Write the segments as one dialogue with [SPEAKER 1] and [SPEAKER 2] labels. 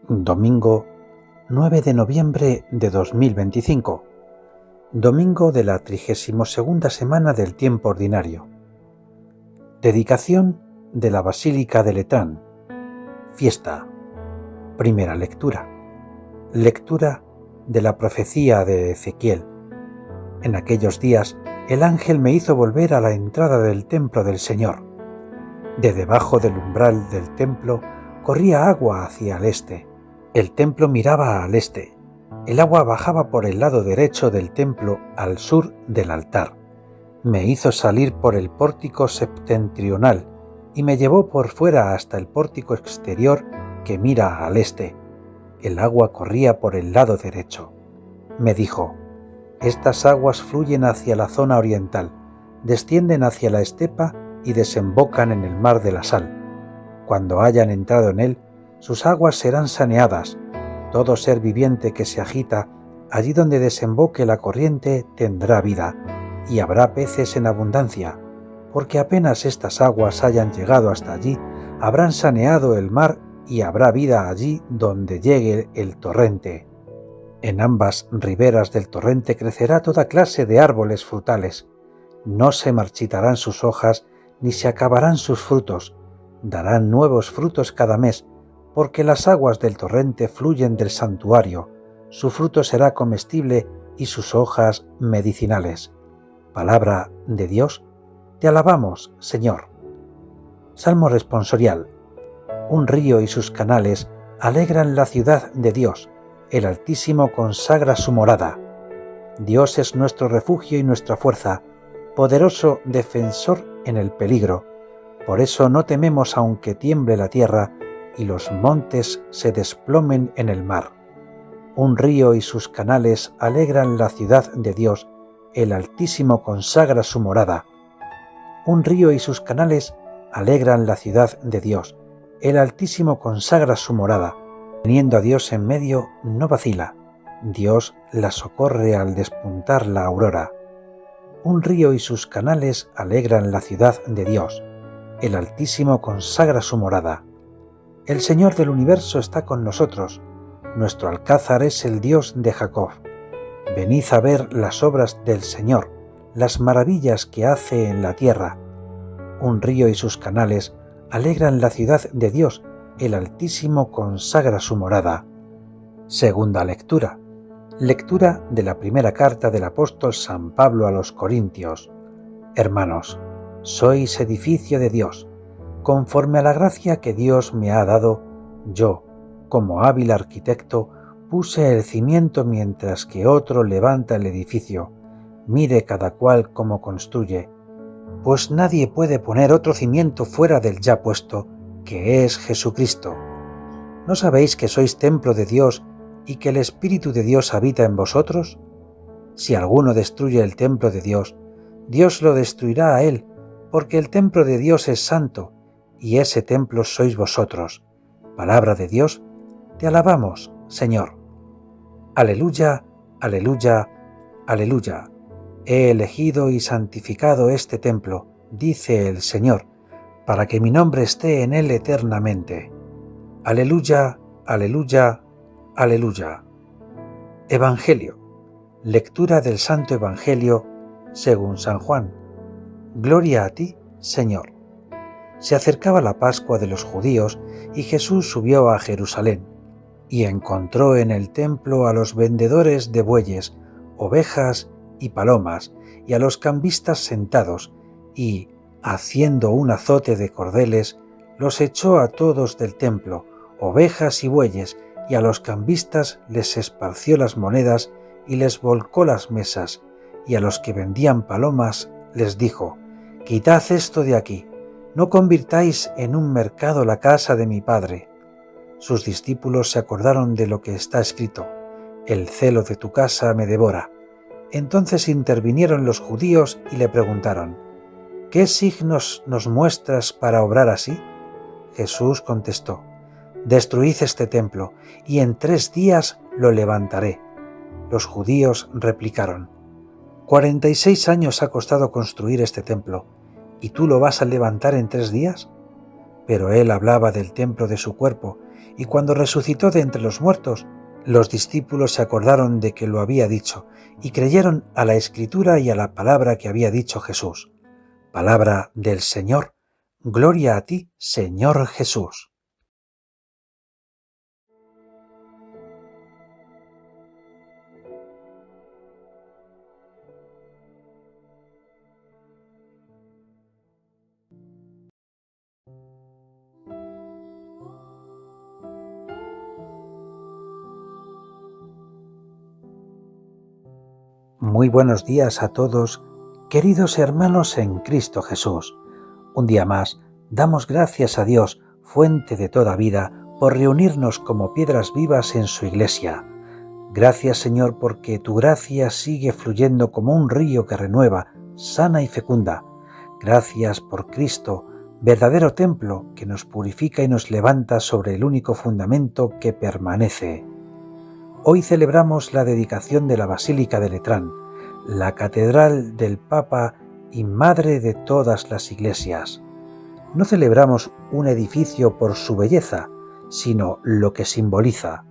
[SPEAKER 1] Domingo 9 de noviembre de 2025, domingo de la 32ª semana del tiempo ordinario. Dedicación de la Basílica de Letrán. Fiesta. Primera lectura. Lectura de la profecía de Ezequiel. En aquellos días el ángel me hizo volver a la entrada del templo del Señor. De debajo del umbral del templo corría agua hacia el este. El templo miraba al este. El agua bajaba por el lado derecho del templo al sur del altar. Me hizo salir por el pórtico septentrional y me llevó por fuera hasta el pórtico exterior que mira al este. El agua corría por el lado derecho. Me dijo: estas aguas fluyen hacia la zona oriental, descienden hacia la estepa y desembocan en el mar de la sal. Cuando hayan entrado en él, sus aguas serán saneadas. Todo ser viviente que se agita allí donde desemboque la corriente tendrá vida, y habrá peces en abundancia, porque apenas estas aguas hayan llegado hasta allí, habrán saneado el mar y habrá vida allí donde llegue el torrente. En ambas riberas del torrente crecerá toda clase de árboles frutales. No se marchitarán sus hojas ni se acabarán sus frutos. Darán nuevos frutos cada mes, porque las aguas del torrente fluyen del santuario. Su fruto será comestible y sus hojas medicinales. Palabra de Dios. Te alabamos, Señor. Salmo responsorial. Un río y sus canales alegran la ciudad de Dios. El Altísimo consagra su morada. Dios es nuestro refugio y nuestra fuerza, poderoso defensor en el peligro. Por eso no tememos aunque tiemble la tierra y los montes se desplomen en el mar. Un río y sus canales alegran la ciudad de Dios. El Altísimo consagra su morada. Un río y sus canales alegran la ciudad de Dios. El Altísimo consagra su morada. Teniendo a Dios en medio, no vacila. Dios la socorre al despuntar la aurora. Un río y sus canales alegran la ciudad de Dios. El Altísimo consagra su morada. El Señor del universo está con nosotros. Nuestro alcázar es el Dios de Jacob. Venid a ver las obras del Señor, las maravillas que hace en la tierra. Un río y sus canales alegran la ciudad de Dios. El Altísimo consagra su morada. Segunda lectura. Lectura de la primera carta del apóstol San Pablo a los Corintios. Hermanos, sois edificio de Dios. Conforme a la gracia que Dios me ha dado, yo, como hábil arquitecto, puse el cimiento mientras que otro levanta el edificio. Mire cada cual cómo construye. Pues nadie puede poner otro cimiento fuera del ya puesto, que es Jesucristo. ¿No sabéis que sois templo de Dios y que el Espíritu de Dios habita en vosotros? Si alguno destruye el templo de Dios, Dios lo destruirá a él, porque el templo de Dios es santo, y ese templo sois vosotros. Palabra de Dios, te alabamos, Señor. Aleluya, aleluya, aleluya. He elegido y santificado este templo, dice el Señor, para que mi nombre esté en él eternamente. Aleluya, aleluya, aleluya. Evangelio. Lectura del Santo Evangelio según San Juan. Gloria a ti, Señor. Se acercaba la Pascua de los judíos y Jesús subió a Jerusalén y encontró en el templo a los vendedores de bueyes, ovejas y palomas y a los cambistas sentados y, haciendo un azote de cordeles, los echó a todos del templo, ovejas y bueyes, y a los cambistas les esparció las monedas y les volcó las mesas, y a los que vendían palomas les dijo: quitad esto de aquí, no convirtáis en un mercado la casa de mi Padre. Sus discípulos se acordaron de lo que está escrito: el celo de tu casa me devora. Entonces intervinieron los judíos y le preguntaron: ¿qué signos nos muestras para obrar así? Jesús contestó: destruid este templo, y en 3 días lo levantaré. Los judíos replicaron: 46 años ha costado construir este templo, ¿y tú lo vas a levantar en 3 días? Pero él hablaba del templo de su cuerpo, y cuando resucitó de entre los muertos, los discípulos se acordaron de que lo había dicho y creyeron a la Escritura y a la palabra que había dicho Jesús. Palabra del Señor. Gloria a ti, Señor Jesús. Muy buenos días a todos, queridos hermanos en Cristo Jesús. Un día más, damos gracias a Dios, fuente de toda vida, por reunirnos como piedras vivas en su iglesia. Gracias, Señor, porque tu gracia sigue fluyendo como un río que renueva, sana y fecunda. Gracias por Cristo, verdadero templo que nos purifica y nos levanta sobre el único fundamento que permanece. Hoy celebramos la dedicación de la Basílica de Letrán, la catedral del Papa y madre de todas las iglesias. No celebramos un edificio por su belleza, sino lo que simboliza: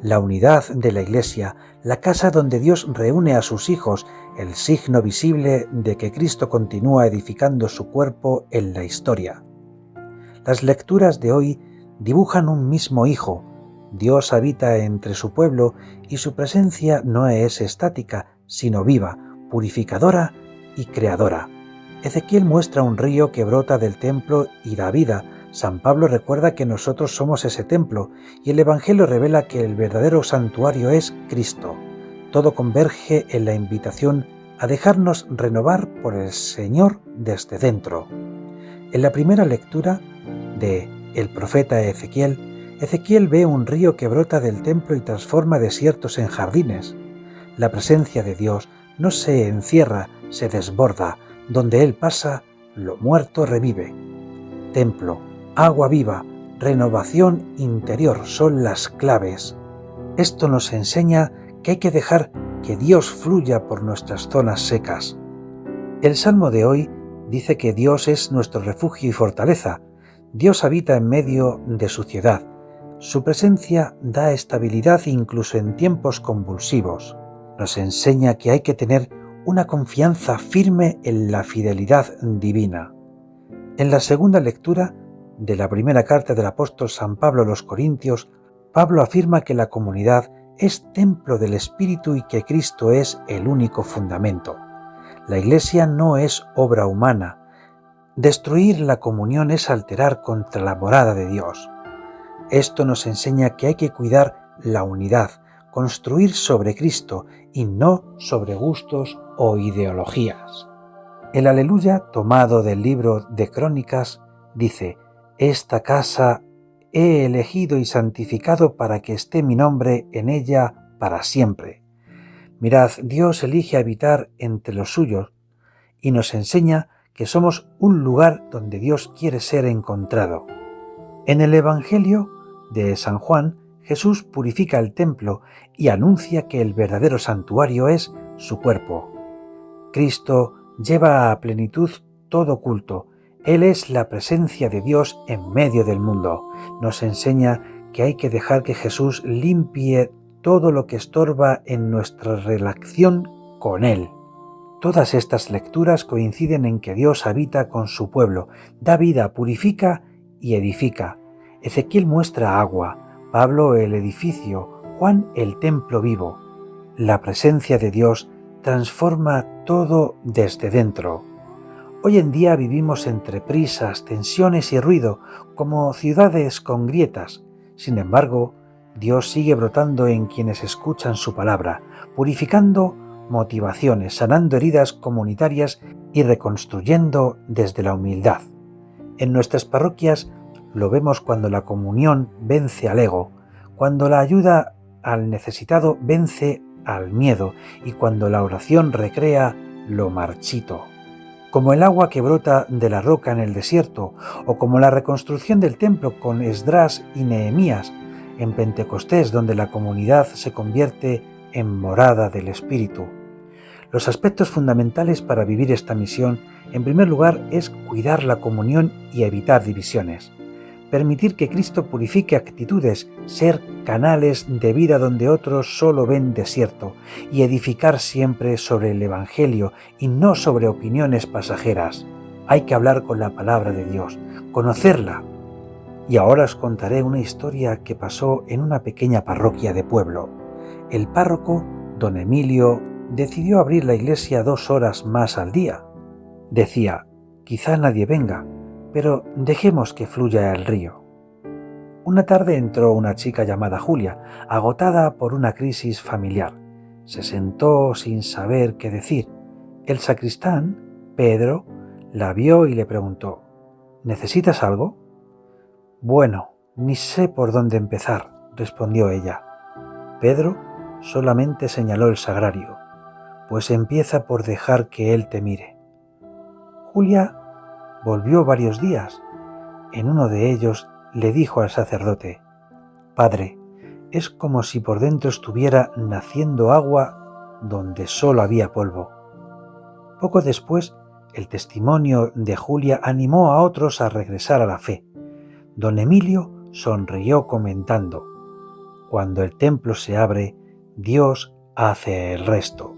[SPEAKER 1] la unidad de la Iglesia, la casa donde Dios reúne a sus hijos, el signo visible de que Cristo continúa edificando su cuerpo en la historia. Las lecturas de hoy dibujan un mismo Hijo. Dios habita entre su pueblo y su presencia no es estática, sino viva, purificadora y creadora. Ezequiel muestra un río que brota del templo y da vida. San Pablo recuerda que nosotros somos ese templo y el Evangelio revela que el verdadero santuario es Cristo. Todo converge en la invitación a dejarnos renovar por el Señor desde dentro. En la primera lectura de el profeta Ezequiel ve un río que brota del templo y transforma desiertos en jardines. La presencia de Dios no se encierra, se desborda. Donde Él pasa, lo muerto revive. Templo, agua viva, renovación interior son las claves. Esto nos enseña que hay que dejar que Dios fluya por nuestras zonas secas. El Salmo de hoy dice que Dios es nuestro refugio y fortaleza. Dios habita en medio de su ciudad. Su presencia da estabilidad incluso en tiempos convulsivos. Nos enseña que hay que tener una confianza firme en la fidelidad divina. En la segunda lectura de la primera carta del apóstol San Pablo a los Corintios, Pablo afirma que la comunidad es templo del Espíritu y que Cristo es el único fundamento. La Iglesia no es obra humana. Destruir la comunión es alterar contra la morada de Dios. Esto nos enseña que hay que cuidar la unidad, construir sobre Cristo y no sobre gustos o ideologías. El Aleluya, tomado del libro de Crónicas, dice: «Esta casa he elegido y santificado para que esté mi nombre en ella para siempre». Mirad, Dios elige habitar entre los suyos y nos enseña que somos un lugar donde Dios quiere ser encontrado. En el Evangelio de San Juan, Jesús purifica el templo y anuncia que el verdadero santuario es su cuerpo. Cristo lleva a plenitud todo culto. Él es la presencia de Dios en medio del mundo. Nos enseña que hay que dejar que Jesús limpie todo lo que estorba en nuestra relación con Él. Todas estas lecturas coinciden en que Dios habita con su pueblo, da vida, purifica y edifica. Ezequiel muestra agua, Pablo el edificio, Juan el templo vivo. La presencia de Dios transforma todo desde dentro. Hoy en día vivimos entre prisas, tensiones y ruido, como ciudades con grietas. Sin embargo, Dios sigue brotando en quienes escuchan su palabra, purificando motivaciones, sanando heridas comunitarias y reconstruyendo desde la humildad. En nuestras parroquias lo vemos cuando la comunión vence al ego, cuando la ayuda al necesitado vence al miedo y cuando la oración recrea lo marchito. Como el agua que brota de la roca en el desierto, o como la reconstrucción del templo con Esdras y Nehemías en Pentecostés, donde la comunidad se convierte en morada del Espíritu. Los aspectos fundamentales para vivir esta misión, en primer lugar, es cuidar la comunión y evitar divisiones. permitir que Cristo purifique actitudes, ser canales de vida donde otros solo ven desierto, y edificar siempre sobre el Evangelio y no sobre opiniones pasajeras. Hay que hablar con la palabra de Dios, conocerla. Y ahora os contaré una historia que pasó en una pequeña parroquia de pueblo. El párroco, don Emilio, decidió abrir la iglesia 2 horas más al día. Decía: quizá nadie venga, pero dejemos que fluya el río. Una tarde entró una chica llamada Julia, agotada por una crisis familiar. Se sentó sin saber qué decir. El sacristán, Pedro, la vio y le preguntó: ¿necesitas algo? Bueno, ni sé por dónde empezar, respondió ella. Pedro solamente señaló el sagrario: pues empieza por dejar que él te mire. Julia volvió varios días. En uno de ellos le dijo al sacerdote: Padre, es como si por dentro estuviera naciendo agua donde solo había polvo. Poco después, el testimonio de Julia animó a otros a regresar a la fe. Don Emilio sonrió comentando: cuando el templo se abre, Dios hace el resto.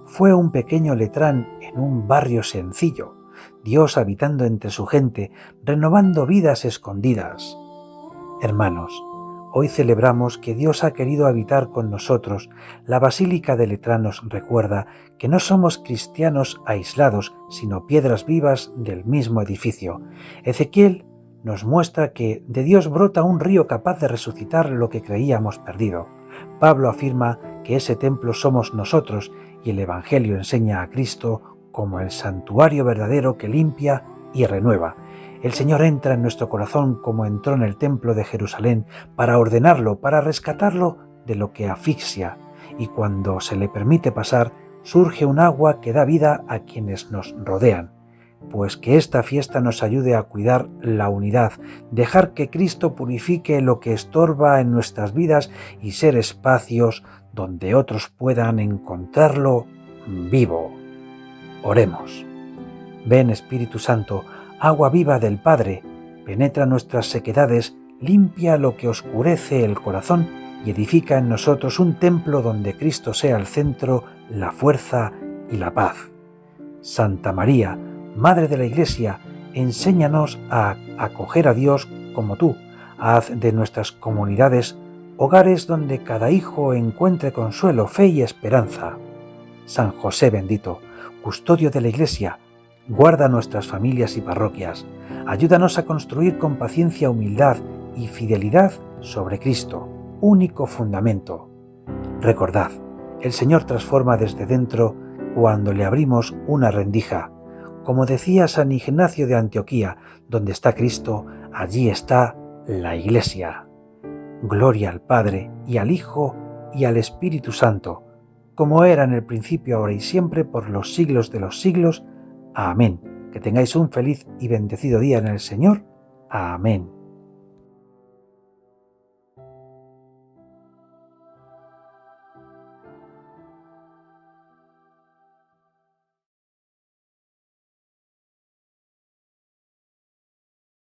[SPEAKER 1] Fue un pequeño letrán en un barrio sencillo, Dios habitando entre su gente, renovando vidas escondidas. Hermanos, hoy celebramos que Dios ha querido habitar con nosotros. La Basílica de Letrán nos recuerda que no somos cristianos aislados, sino piedras vivas del mismo edificio. Ezequiel nos muestra que de Dios brota un río capaz de resucitar lo que creíamos perdido. Pablo afirma que ese templo somos nosotros y el Evangelio enseña a Cristo como el santuario verdadero que limpia y renueva. El Señor entra en nuestro corazón como entró en el templo de Jerusalén para ordenarlo, para rescatarlo de lo que asfixia, y cuando se le permite pasar, surge un agua que da vida a quienes nos rodean. Pues que esta fiesta nos ayude a cuidar la unidad, dejar que Cristo purifique lo que estorba en nuestras vidas y ser espacios donde otros puedan encontrarlo vivo. Oremos. Ven, Espíritu Santo, agua viva del Padre, penetra nuestras sequedades, limpia lo que oscurece el corazón y edifica en nosotros un templo donde Cristo sea el centro, la fuerza y la paz. Santa María, Madre de la Iglesia, enséñanos a acoger a Dios como tú. Haz de nuestras comunidades hogares donde cada hijo encuentre consuelo, fe y esperanza. San José bendito, custodio de la Iglesia, guarda nuestras familias y parroquias. Ayúdanos a construir con paciencia, humildad y fidelidad sobre Cristo, único fundamento. Recordad, el Señor transforma desde dentro cuando le abrimos una rendija. Como decía San Ignacio de Antioquía, donde está Cristo, allí está la Iglesia. Gloria al Padre, y al Hijo, y al Espíritu Santo, como era en el principio, ahora y siempre, por los siglos de los siglos. Amén. Que tengáis un feliz y bendecido día en el Señor. Amén.